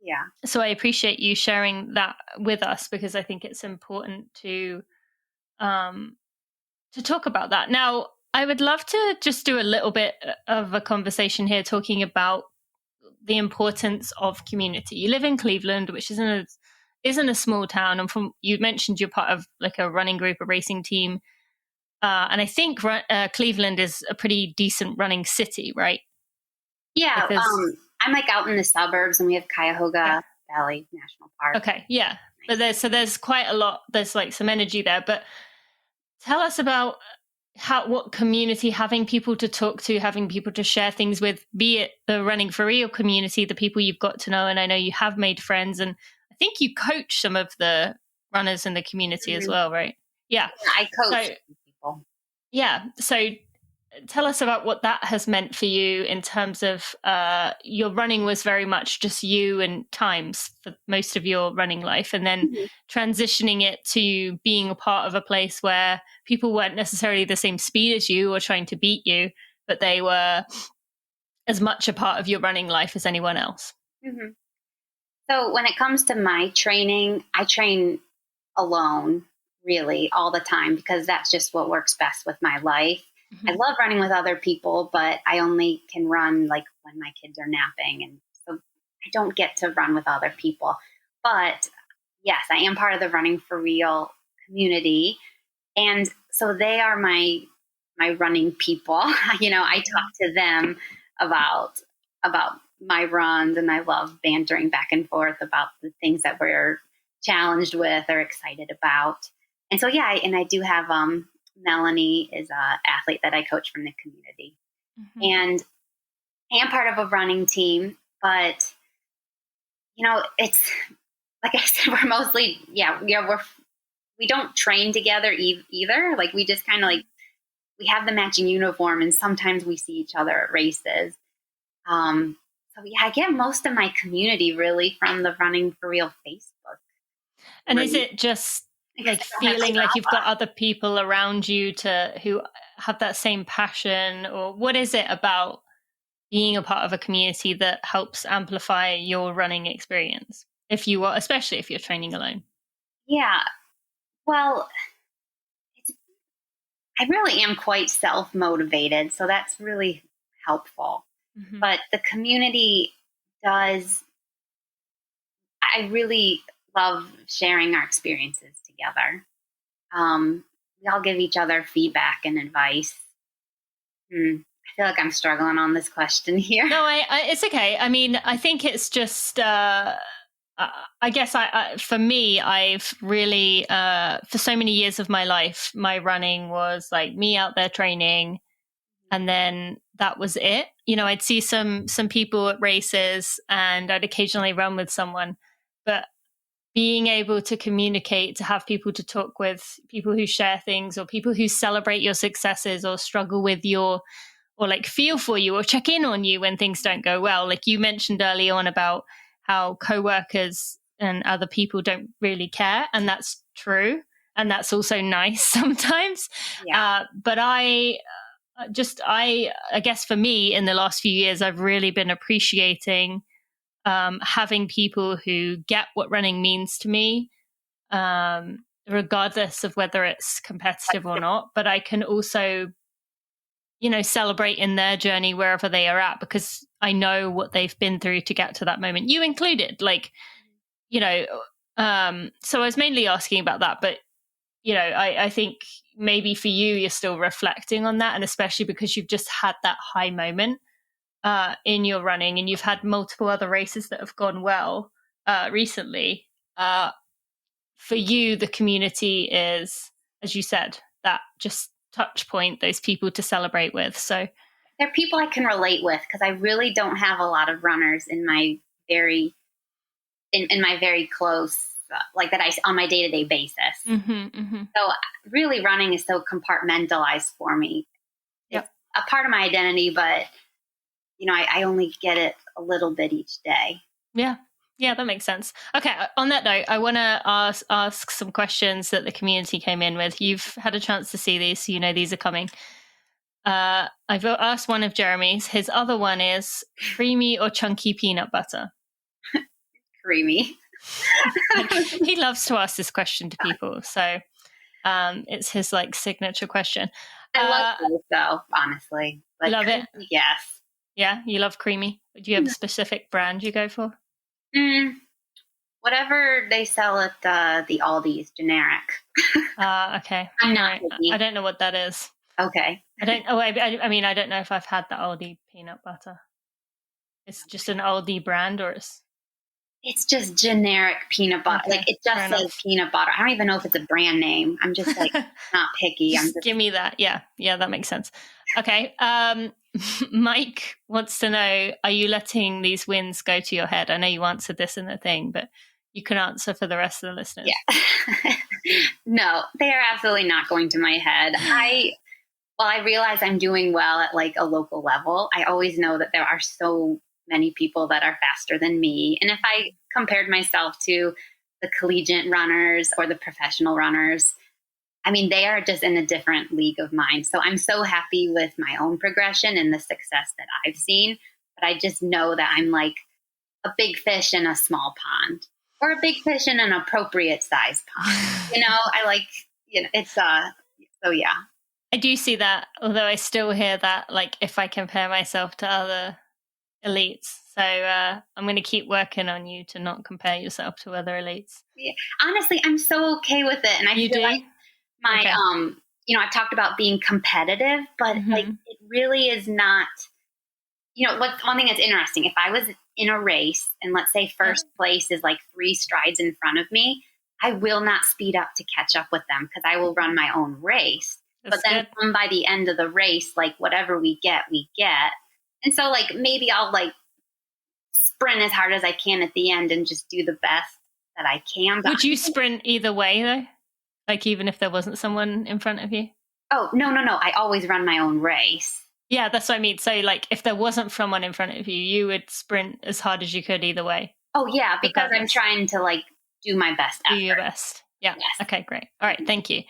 Yeah. So I appreciate you sharing that with us, because I think it's important to talk about that. Now, I would love to just do a little bit of a conversation here talking about the importance of community. You live in Cleveland, which isn't a small town, and you mentioned you're part of like a running group, a racing team. And I think Cleveland is a pretty decent running city, right? Yeah. I'm like out in the suburbs, and we have Cuyahoga Valley National Park. Okay. Yeah. But there's quite a lot. There's like some energy there. But tell us about what community, having people to talk to, having people to share things with, be it the Running for Real community, the people you've got to know. And I know you have made friends, and I think you coach some of the runners in the community as well, right? Yeah. I coach people. Yeah. So tell us about what that has meant for you in terms of your running was very much just you and times for most of your running life, and then transitioning it to being a part of a place where people weren't necessarily the same speed as you or trying to beat you, but they were as much a part of your running life as anyone else. Mm-hmm. So when it comes to my training, I train alone really all the time, because that's just what works best with my life. I love running with other people, but I only can run like when my kids are napping. And so I don't get to run with other people. But yes, I am part of the Running for Real community. And so they are my running people. I talk to them about my runs, and I love bantering back and forth about the things that we're challenged with or excited about. And so, and I do have, Melanie is a athlete that I coach from the community. Mm-hmm. And I am part of a running team, but it's like I said, we're mostly, we don't train together either. Like we just kind of like, we have the matching uniform and sometimes we see each other at races. So I get most of my community really from the Running for Real Facebook. And is it just like feeling like you've got other people around you who have that same passion, or what is it about being a part of a community that helps amplify your running experience? Especially if you're training alone. Yeah. Well, I really am quite self-motivated, so that's really helpful. Mm-hmm. But the community I really love sharing our experiences together. We all give each other feedback and advice. I feel like I'm struggling on this question here. No, it's okay. I mean, I think it's just, I guess for me, I've really, for so many years of my life, my running was like me out there training, and then that was it. I'd see some people at races and I'd occasionally run with someone, but being able to communicate, to have people to talk with, people who share things or people who celebrate your successes or struggle with or like feel for you or check in on you when things don't go well. Like you mentioned early on about how coworkers and other people don't really care. And that's true. And that's also nice sometimes. Yeah. But I guess for me in the last few years, I've really been appreciating having people who get what running means to me, regardless of whether it's competitive or not. But I can also, celebrate in their journey wherever they are at, because I know what they've been through to get to that moment. You included, so I was mainly asking about that, but I think maybe for you, you're still reflecting on that. And especially because you've just had that high moment in your running and you've had multiple other races that have gone well recently. For you, the community is, as you said, that just touch point, those people to celebrate with. So they're people I can relate with, because I really don't have a lot of runners in my very close, like that I on my day-to-day basis. So really running is so compartmentalized for me. Yep. It's a part of my identity, but I only get it a little bit each day. Yeah, that makes sense. Okay, on that note, I want to ask some questions that the community came in with. You've had a chance to see these, so these are coming. I've asked one of Jeremy's. His other one is creamy or chunky peanut butter? Creamy. He loves to ask this question to people, so it's his signature question. I love both, though, honestly. You love it? Yes. Yeah, you love creamy. Do you have a specific brand you go for? Whatever they sell at the Aldi is generic. Okay. I'm not picky. I don't know what that is. Okay. I don't know if I've had the Aldi peanut butter. It's just an Aldi brand, or it's just generic peanut butter. Okay, it just says peanut butter. I don't even know if it's a brand name. I'm just not picky. Give me that. Yeah, that makes sense. Okay. Mike wants to know, are you letting these wins go to your head? I know you answered this in the thing, but you can answer for the rest of the listeners. Yeah. No, they are absolutely not going to my head. I realize I'm doing well at a local level. I always know that there are so many people that are faster than me. And if I compared myself to the collegiate runners or the professional runners, they are just in a different league of mine. So I'm so happy with my own progression and the success that I've seen. But I just know that I'm like a big fish in a small pond, or a big fish in an appropriate size pond. It's so yeah. I do see that, although I still hear that, if I compare myself to other elites. So I'm going to keep working on you to not compare yourself to other elites. Yeah. Honestly, I'm so okay with it. And I feel like I've talked about being competitive, but it really is not, what's one thing that's interesting. If I was in a race and let's say first place is 3 strides in front of me, I will not speed up to catch up with them because I will run my own race. That's But then good. by the end of the race, like whatever we get, we get. And so like maybe I'll like sprint as hard as I can at the end and just do the best that I can. But Would you sprint either way though? Like even if there wasn't someone in front of you? oh, no. I always run my own race. Yeah, that's what I mean. So like if there wasn't someone in front of you, you would sprint as hard as you could either way. Oh yeah, because I'm Regardless. trying to like do my best Do effort. your best. Yeah. Yes. Okay, great. All right, thank you.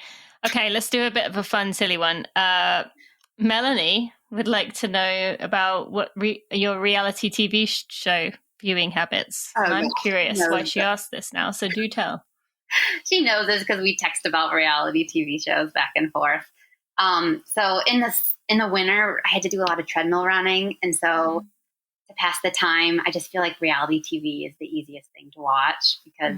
Okay, let's do a bit of a fun, silly one. Melanie would like to know about what your reality TV show viewing habits. Oh, And I'm yeah. curious No, why she asked this now, so do tell. she knows this because we text about reality TV shows back and forth. So in the winter, I had to do a lot of treadmill running, and so to pass the time, I just feel like reality TV is the easiest thing to watch because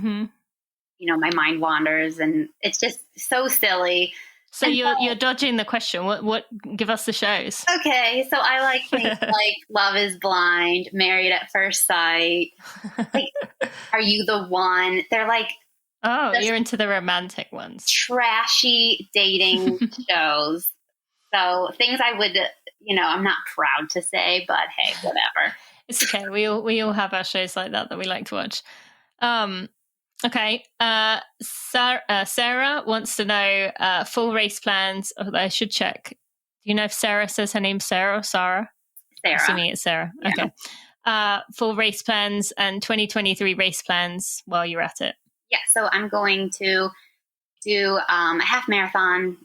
my mind wanders, and it's just so silly. So And you're dodging the question. What give us the shows? okay, so I like things like Love is Blind, Married at First Sight. Like, Are You the One? They're like Oh, you're into the romantic ones. trashy dating shows. So things I would, I'm not proud to say, but hey, whatever. It's okay. We all have our shows like that we like to watch. Okay. Sarah wants to know full race plans. Although I should check. Do you know if Sarah says her name's Sarah or Sarah? Sarah. Assuming it's Sarah. Yeah. Okay. Full race plans and 2023 race plans while you're at it. Yeah. So I'm going to do a half marathon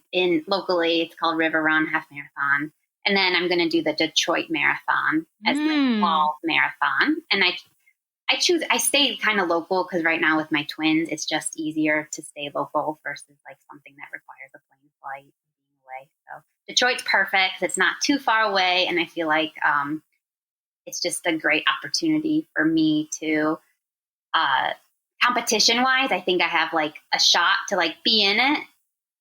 locally. It's called River Run Half Marathon. And then I'm going to do the Detroit Marathon as my fall marathon. And I stay kind of local because right now with my twins, it's just easier to stay local versus like something that requires a plane flight being away. So Detroit's perfect. It's not too far away. And I feel like it's just a great opportunity for me to, competition wise, I think I have like a shot to like be in it,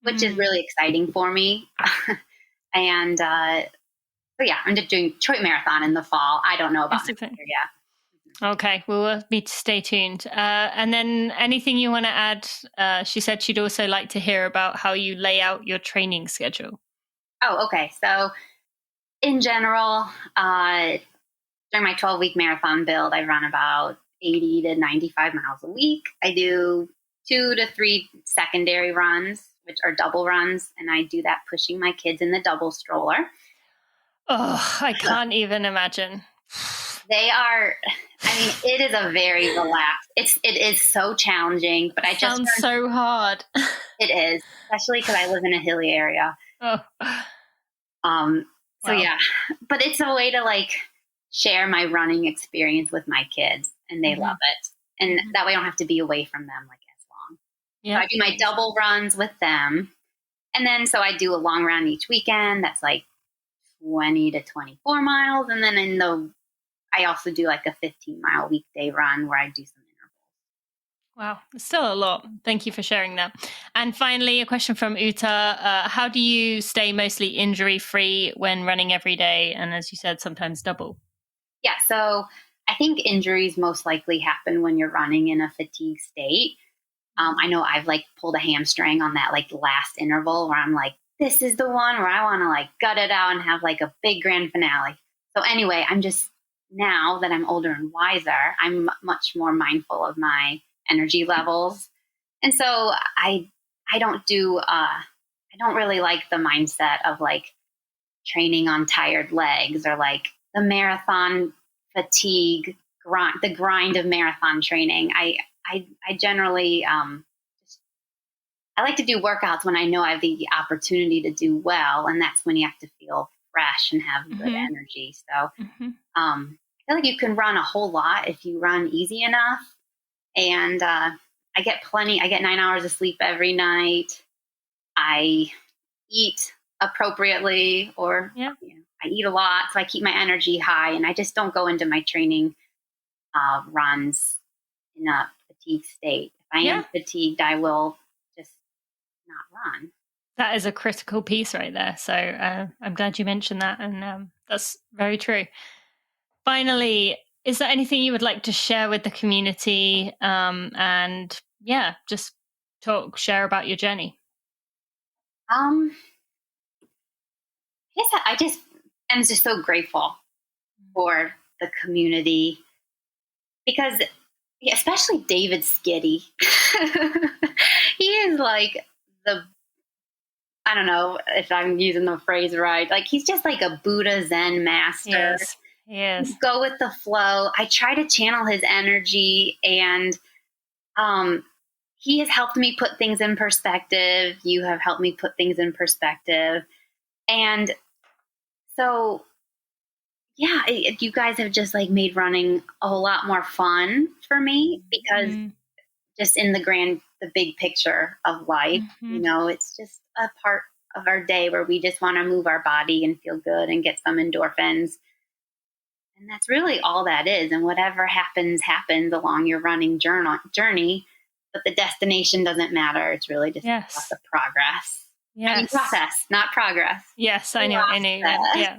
which is really exciting for me. And so yeah, I'm just doing Detroit Marathon in the fall. I don't know about next year yet. Okay, we'll need to stay tuned. And then anything you want to add? She said she'd also like to hear about how you lay out your training schedule. Oh, okay. So in general, during my 12-week marathon build, I run about 80 to 95 miles a week. I do 2 to 3 secondary runs, which are double runs, and I do that pushing my kids in the double stroller. Oh, I can't even imagine. They are, it is a very relaxed, it is so challenging, but I just sounds so hard. It is, especially because I live in a hilly area. Oh. So yeah, but it's a way to like share my running experience with my kids, and they love it. And that way I don't have to be away from them like as long. Yeah. So I do my double runs with them. And then, so I do a long run each weekend. That's like 20 to 24 miles. And then I also do like a 15-mile weekday run where I do some intervals. Wow, it's still a lot. Thank you for sharing that. And finally, a question from Uta. How do you stay mostly injury-free when running every day? And as you said, sometimes double. Yeah, so I think injuries most likely happen when you're running in a fatigue state. I know I've like pulled a hamstring on that like last interval where I'm like, this is the one where I want to like gut it out and have like a big grand finale. So anyway, I'm just, now that I'm older and wiser, I'm much more mindful of my energy levels. And so I don't really like the mindset of like training on tired legs or like the marathon fatigue grind, the grind of marathon training. I generally, I like to do workouts when I know I have the opportunity to do well. And that's when you have to feel fresh and have good energy. So, I feel like you can run a whole lot if you run easy enough. And, I get 9 hours of sleep every night. I eat appropriately, or I eat a lot, so I keep my energy high, and I just don't go into my training runs in a fatigue state. If I am fatigued, I will just not run. That is a critical piece right there. So I'm glad you mentioned that, and that's very true. Finally, is there anything you would like to share with the community? And just share about your journey? I guess I'm just so grateful for the community because, especially David Skiddy, he is like I don't know if I'm using the phrase right. Like he's just like a Buddha Zen master. Yes. Go with the flow. I try to channel his energy, and he has helped me put things in perspective. You have helped me put things in perspective. And so, yeah, you guys have just like made running a whole lot more fun for me because just in the big picture of life, it's just a part of our day where we just want to move our body and feel good and get some endorphins. And that's really all that is. And whatever happens along your running journey, but the destination doesn't matter. It's really just about the progress. Yes. I mean, process, not progress. Yes, I know. Yeah.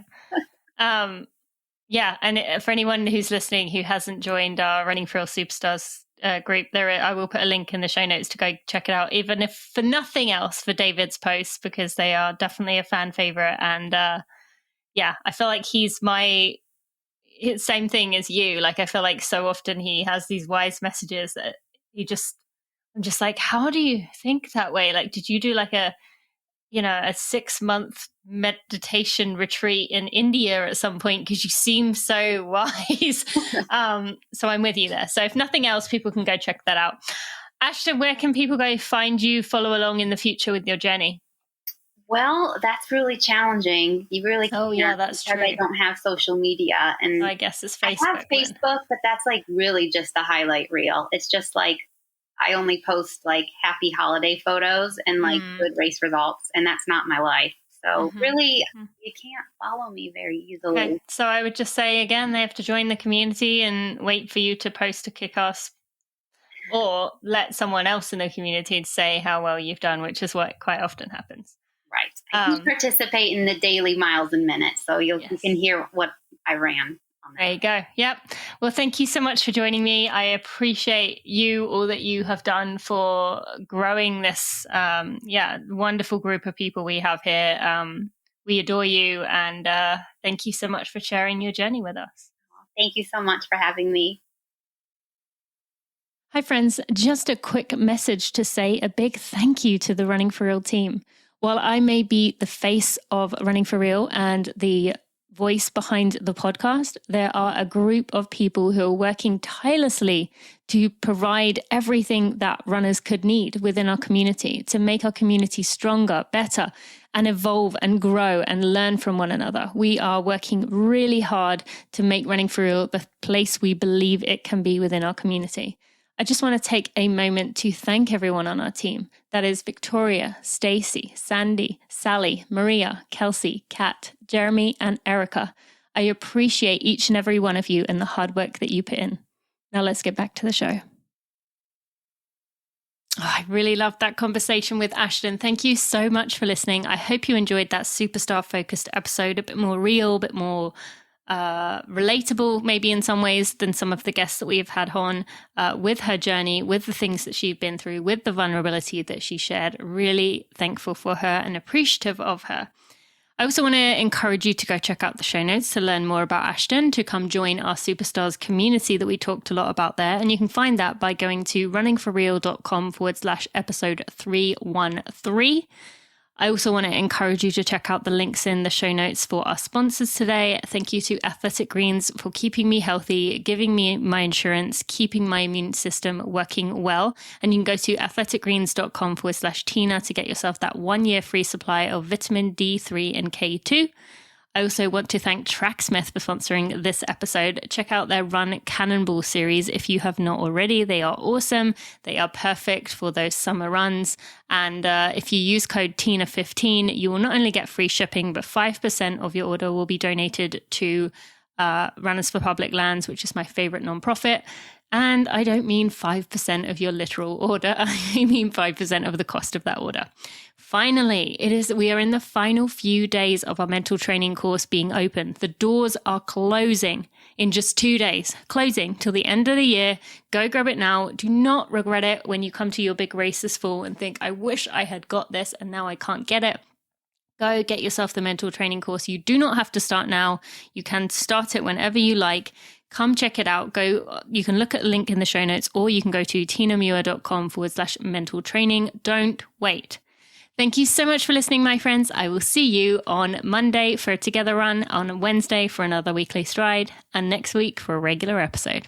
Yeah. And for anyone who's listening who hasn't joined our Running for Real Superstars group, I will put a link in the show notes to go check it out, even if for nothing else for David's posts, because they are definitely a fan favorite. And I feel like he's same thing as you. Like, I feel like so often he has these wise messages that I'm just like, how do you think that way? Like, did you do like a 6-month meditation retreat in India at some point? Because you seem so wise. So I'm with you there. So if nothing else, people can go check that out. Ashton, where can people go find you, follow along in the future with your journey? Well, that's really challenging. You really can't. Oh, yeah, that's true. I don't have social media. And I guess it's Facebook. I have Facebook, but that's like really just a highlight reel. It's just like I only post like happy holiday photos and like good race results, and that's not my life. So really, you can't follow me very easily. Okay. So I would just say again, they have to join the community and wait for you to post a kick-ass, or let someone else in the community say how well you've done, which is what quite often happens. Right. I do participate in the daily miles and minutes, so you can hear what I ran. There you go. Yep. Well, thank you so much for joining me. I appreciate all that you have done for growing this, wonderful group of people we have here. We adore you, and thank you so much for sharing your journey with us. Thank you so much for having me. Hi, friends. Just a quick message to say a big thank you to the Running for Real team. While I may be the face of Running for Real and the voice behind the podcast, there are a group of people who are working tirelessly to provide everything that runners could need within our community to make our community stronger, better, and evolve and grow and learn from one another. We are working really hard to make Running for Real the place we believe it can be within our community. I just want to take a moment to thank everyone on our team. That is Victoria, Stacy, Sandy, Sally, Maria, Kelsey, Kat, Jeremy, and Erica. I appreciate each and every one of you and the hard work that you put in. Now let's get back to the show. I really loved that conversation with Ashton. Thank you so much for listening. I hope you enjoyed that superstar-focused episode, a bit more real, a bit more relatable maybe in some ways than some of the guests that we've had on, with her journey, with the things that she's been through, with the vulnerability that she shared. Really thankful for her and appreciative of her. I also want to encourage you to go check out the show notes to learn more about Ashton, to come join our Superstars community that we talked a lot about there. And you can find that by going to runningforreal.com/episode 313. I also want to encourage you to check out the links in the show notes for our sponsors today. Thank you to Athletic Greens for keeping me healthy, giving me my insurance, keeping my immune system working well. And you can go to athleticgreens.com/Tina to get yourself that 1-year free supply of vitamin D3 and K2. I also want to thank Tracksmith for sponsoring this episode. Check out their Run Cannonball series if you have not already. They are awesome. They are perfect for those summer runs. And if you use code TINA15, you will not only get free shipping, but 5% of your order will be donated to Runners for Public Lands, which is my favorite nonprofit. And I don't mean 5% of your literal order. I mean 5% of the cost of that order. Finally, we are in the final few days of our mental training course being open. The doors are closing in just 2 days, closing till the end of the year. Go grab it now. Do not regret it when you come to your big race this fall and think, I wish I had got this and now I can't get it. Go get yourself the mental training course. You do not have to start now. You can start it whenever you like. Come check it out. You can look at the link in the show notes, or you can go to tinamuir.com/mental training. Don't wait. Thank you so much for listening, my friends. I will see you on Monday for a together run, on Wednesday for another weekly stride, and next week for a regular episode.